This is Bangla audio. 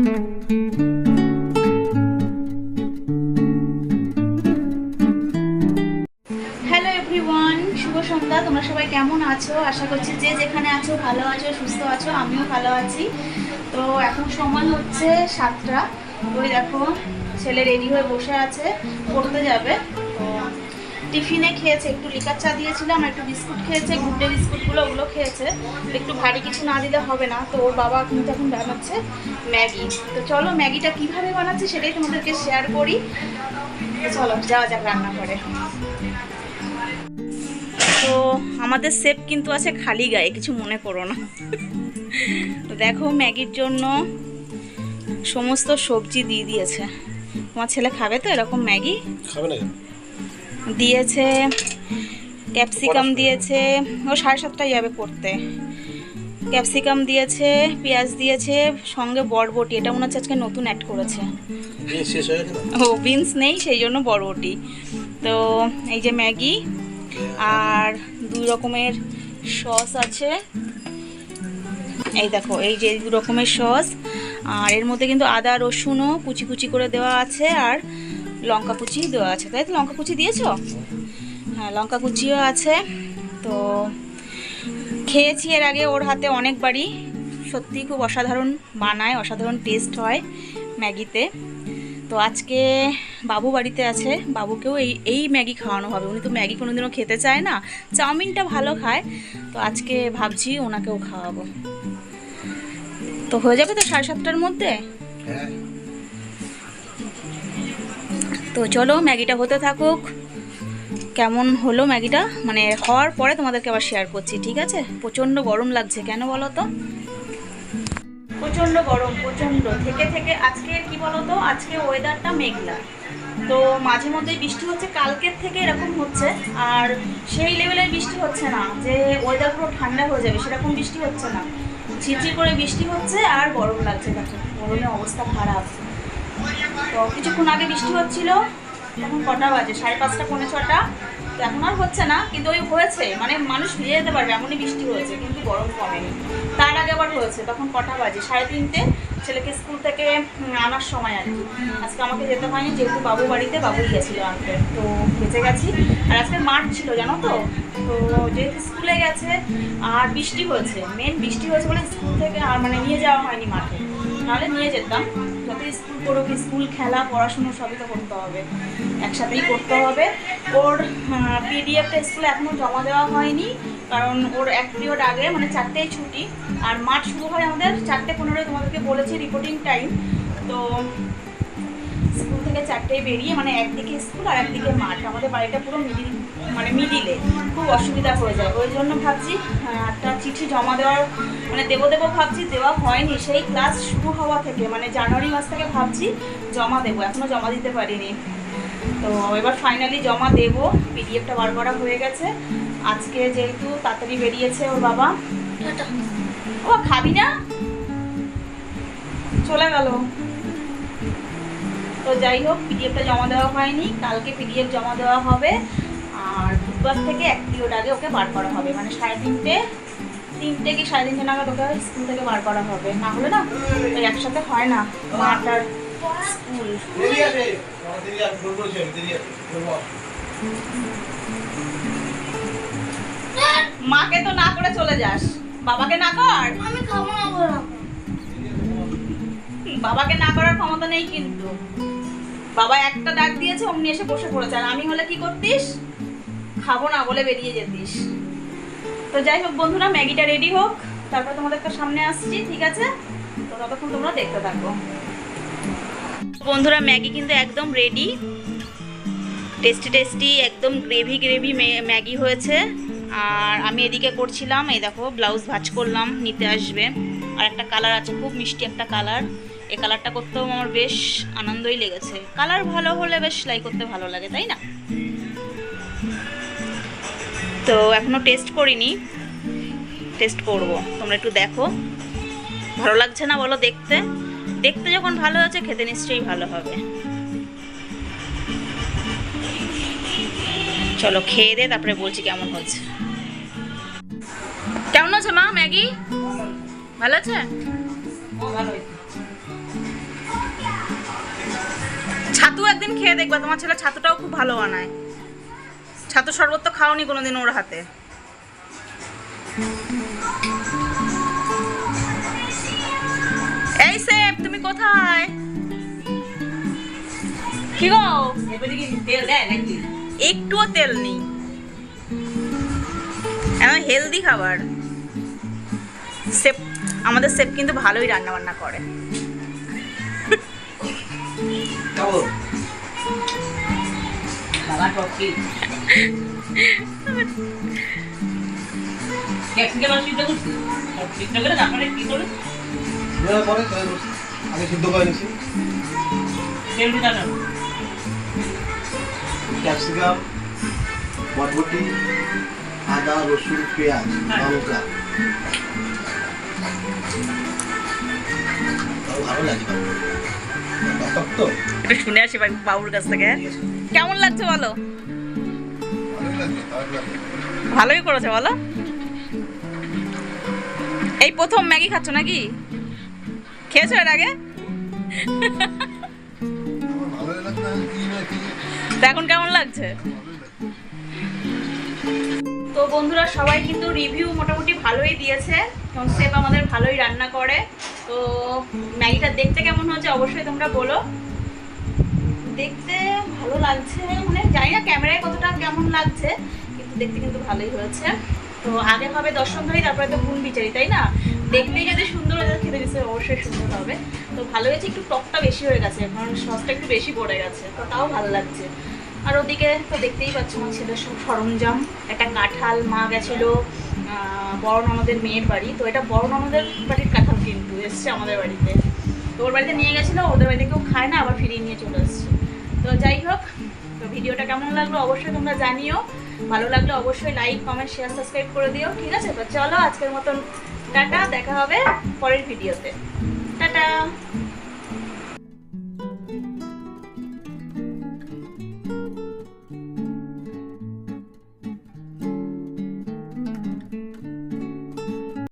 হ্যালো এভরিওয়ান, শুভ সন্ধ্যা। তোমরা সবাই কেমন আছো? আশা করছি যে যেখানে আছো ভালো আছো, সুস্থ আছো। আমিও ভালো আছি। তো এখন সময় হচ্ছে 7টা। ওই দেখো ছেলে রেডি হয়ে বসে আছে, পড়তে যাবে। তো টিফিনে খেয়েছে, একটু লিকার চা দিয়েছিলাম, একটু বিস্কুট খেয়েছে, গুড ডে বিস্কুটগুলো ওগুলো খেয়েছে। একটু ভারী কিছু না দিলে হবে না। তো ওর বাবা কিন্তু এখন বানাচ্ছে ম্যাগি। তো চলো ম্যাগিটা কীভাবে বানাচ্ছে সেটাই তোমাদেরকে শেয়ার করি। চলো যাওয়া যাক রান্না করে। তো আমাদের শেফ কিন্তু আছে খালি গায়ে, কিছু মনে করো না। তো দেখো ম্যাগির জন্য সমস্ত সবজি দিয়ে দিয়েছে। তোমার ছেলে খাবে তো এরকম ম্যাগি? খাবে না। দিয়েছে ক্যাপসিকাম দিয়েছে, ও 7:30টায় যাবে পড়তে। ক্যাপসিকাম দিয়েছে, পেঁয়াজ দিয়েছে, সঙ্গে বরবটি। এটা মনে হচ্ছে আজকে নতুন অ্যাড করেছে। ও বিনস নেই, সেই জন্য বরবটি। তো এই যে ম্যাগি, আর 2 রকমের সস আছে। এই দেখো এই যে 2 রকমের সস। আর এর মধ্যে কিন্তু আদা রসুনও কুচি কুচি করে দেওয়া আছে, আর লঙ্কা কুচি দেওয়া আছে। তাই তো? লঙ্কা কুচি দিয়েছো? হ্যাঁ, লঙ্কা কুচিও আছে। তো খেয়েছি এর আগে ওর হাতে অনেকবারই, সত্যি খুব অসাধারণ বানায়, অসাধারণ টেস্ট হয় ম্যাগিতে। তো আজকে বাবু বাড়িতে আছে, বাবুকেও এই ম্যাগি খাওয়ানো হবে। উনি তো ম্যাগি কোনোদিনও খেতে চায় না, চাউমিনটা ভালো খায়। তো আজকে ভাবছি ওনাকেও খাওয়াবো। তো হয়ে যাবে তো 7:30টার মধ্যে? তো চলো ম্যাগিটা হতে থাকুক। কেমন হলো ম্যাগিটা, মানে হওয়ার পরে তোমাদেরকে আবার শেয়ার করছি, ঠিক আছে? প্রচণ্ড গরম লাগছে, কেন বলো তো? প্রচণ্ড গরম, প্রচণ্ড থেকে থেকে। আজকে কি বলো তো, আজকে ওয়েদারটা মেঘলা। তো মাঝে মধ্যেই বৃষ্টি হচ্ছে, কালকের থেকে এরকম হচ্ছে। আর সেই লেভেলের বৃষ্টি হচ্ছে না যে ওয়েদার পুরো ঠান্ডা হয়ে যাবে, সেরকম বৃষ্টি হচ্ছে না। ঝিরঝির করে বৃষ্টি হচ্ছে আর গরম লাগছে। দেখো গরমে অবস্থা খারাপ। তো কিছুক্ষণ আগে বৃষ্টি হচ্ছিল, এখন কটা বাজে? 5:30 পৌনে 6টা। তো এখন আর হচ্ছে না, কিন্তু ওই হয়েছে, মানে মানুষ ভিজে যেতে পারবে এমনই বৃষ্টি হয়েছে, কিন্তু গরম কমেনি। তার আগে আবার হয়েছে, তখন কটা বাজে? 3:30। ছেলেকে স্কুল থেকে আনার সময় আর কি। আজকে আমাকে যেতে হয়নি, যেহেতু বাবু বাড়িতে, বাবুই গেছিলো আনতে। তো বেঁচে গেছি। আর আজকে মাঠ ছিল জানো তো। তো যেহেতু স্কুলে গেছে আর বৃষ্টি হয়েছে, মেন বৃষ্টি হয়েছে বলে স্কুল থেকে আর মানে নিয়ে যাওয়া হয়নি মাঠে, নাহলে নিয়ে যেতাম। যতই স্কুল করুক, স্কুল খেলা পড়াশুনো সবই তো করতে হবে, একসাথেই করতে হবে। ওর পিডিএফটা স্কুলে এখনও জমা দেওয়া হয়নি, কারণ ওর 1 পিরিয়ড আগে, মানে 4টেই ছুটি। আর মাঠ শুরু হয় আমাদের 4:15। তোমাদেরকে বলেছি রিপোর্টিং টাইম। তো স্কুল থেকে 4টেয় বেরিয়ে, মানে একদিকে স্কুল আর একদিকে মাঠ, আমাদের বাড়িটা পুরো মিডিলে, খুব অসুবিধা হয়ে যায়। ওই জন্য ভাবছি একটা চিঠি জমা দেওয়ার, মানে দেবো ভাবছি, দেওয়া হয়নি সেই ক্লাস শুরু হওয়া থেকে, মানে জানুয়ারি মাস থেকে ভাবছি জমা দেবো, এখনও জমা দিতে পারিনি। তো এবার ফাইনালি জমা দেবো। পিডিএফটা বার করা হয়ে গেছে। আজকে যেহেতু তাড়াতাড়ি বেরিয়েছে ওর বাবা। ও খাবি না, চলে গেল। তো যাই হোক, পিডিএফটা জমা দেওয়া হয়নি, কালকে পিডিএফ জমা দেওয়া হবে। আর বুধবার থেকে 1 পিরিয়ড আগে ওকে বার করা হবে, মানে 3:30 কি 3:30 নাগাদ ওকে স্কুল থেকে বার করা হবে। না হলে না একসাথে হয় না মাঠ আর স্কুল। মাকে তো না করে চলে যাস, বাবাকে না কর। আমি খাবো না বললাম। বাবাকে না করার ক্ষমতা নেই কিন্তু। বাবা একটা ডাক দিয়েছে, অমনি এসে বসে পড়েছে। আর আমি হলে কি করতিস? খাবো না বলে বেরিয়ে যেতিস। তো যাই হোক বন্ধুরা, ম্যাগিটা রেডি হোক, তারপর তোমাদের সামনে আসছি, ঠিক আছে? তো ততক্ষণ তোমরা দেখতে থাকো। বন্ধুরা ম্যাগি কিন্তু একদম রেডি, টেস্টি একদম গ্রেভি ম্যাগি হয়েছে। আর আমি এদিকে করছিলাম, এই দেখো ব্লাউজ ভাঁজ করলাম, নিতে আসবে। আর একটা কালার আছে, খুব মিষ্টি একটা কালার। এই কালারটা করতেও আমার বেশ আনন্দই লেগেছে। কালার ভালো হলে বেশ সেলাই করতে ভালো লাগে, তাই না? তো এখনও টেস্ট করিনি, টেস্ট করব। তোমরা একটু দেখো, ভালো লাগছে না বলো? দেখতে যখন ভালো হয়েছে, খেতে নিশ্চয়ই ভালো হবে। চলো খেয়ে দে, তারপরে বলছি কেমন হচ্ছে। কেমন আছে মা ম্যাগি? ভালো আছে? একদিন খেয়ে দেখবা, তোমার ছেলে ছাতুটাও খুব ভালো বানায়। ছাতু শরবত তো খাওনি কোনোদিন ওর হাতে। এই সেব, তুমি কোথায়? কি গো, একটুও তেল নেই, এখন হেলদি খাবার। সেব, আমাদের সেব কিন্তু ভালোই রান্না বান্না করে। ক্যাপসিকাম, বটবটি, আদা, রসুন, পেঁয়াজ, লঙ্কা, ভালো লাগে। একটু শুনে আসি বাবুর কাছ থেকে। কেমন লাগছে বলো? ভালোই করেছে বলো। এই প্রথম ম্যাগি খাচ্ছ নাকি? খেয়েছো এর আগে? তো এখন কেমন লাগছে? তো বন্ধুরা সবাই কিন্তু রিভিউ মোটামুটি ভালোই দিয়েছে, কারণ সেফ আমাদের ভালোই রান্না করে। তো ম্যাগিটা দেখতে কেমন হয়েছে অবশ্যই তোমরা বলো। দেখতে ভালো লাগছে, মানে জানি না ক্যামেরায় কতটা কেমন লাগছে, কিন্তু দেখতে কিন্তু ভালোই হয়েছে। তো আগে হবে দর্শনধারী, তারপরে তো গুণ বিচারি, তাই না? দেখতেই যদি সুন্দর হয়ে খেতে দিচ্ছে অবশ্যই সুন্দর হবে। তো ভালো হয়েছে, একটু টকটা বেশি হয়ে গেছে, কারণ সসটা একটু বেশি পড়ে গেছে, তো তাও ভালো লাগছে। আর ওদিকে তো দেখতেই পাচ্ছ আমার ছেলের সব সরঞ্জাম। একটা কাঁঠাল, মা গেছিলো বড় ননদের মেয়ের বাড়ি, তো এটা বড় ননদের বাড়ির কাঁঠাল কিন্তু এসছে আমাদের বাড়িতে। তো ওর বাড়িতে নিয়ে গেছিলো, ওদের বাড়িতে কেউ খায় না, আবার ফিরিয়ে নিয়ে চলে এসছে। তো যাই হোক, তো ভিডিওটা কেমন লাগলো অবশ্যই তোমরা জানিও। ভালো লাগলে অবশ্যই লাইক, কমেন্ট, শেয়ার, সাবস্ক্রাইব করে দিও, ঠিক আছে? তো চলো আজকের মতন টাটা, দেখা হবে পরের ভিডিওতে। টাটা।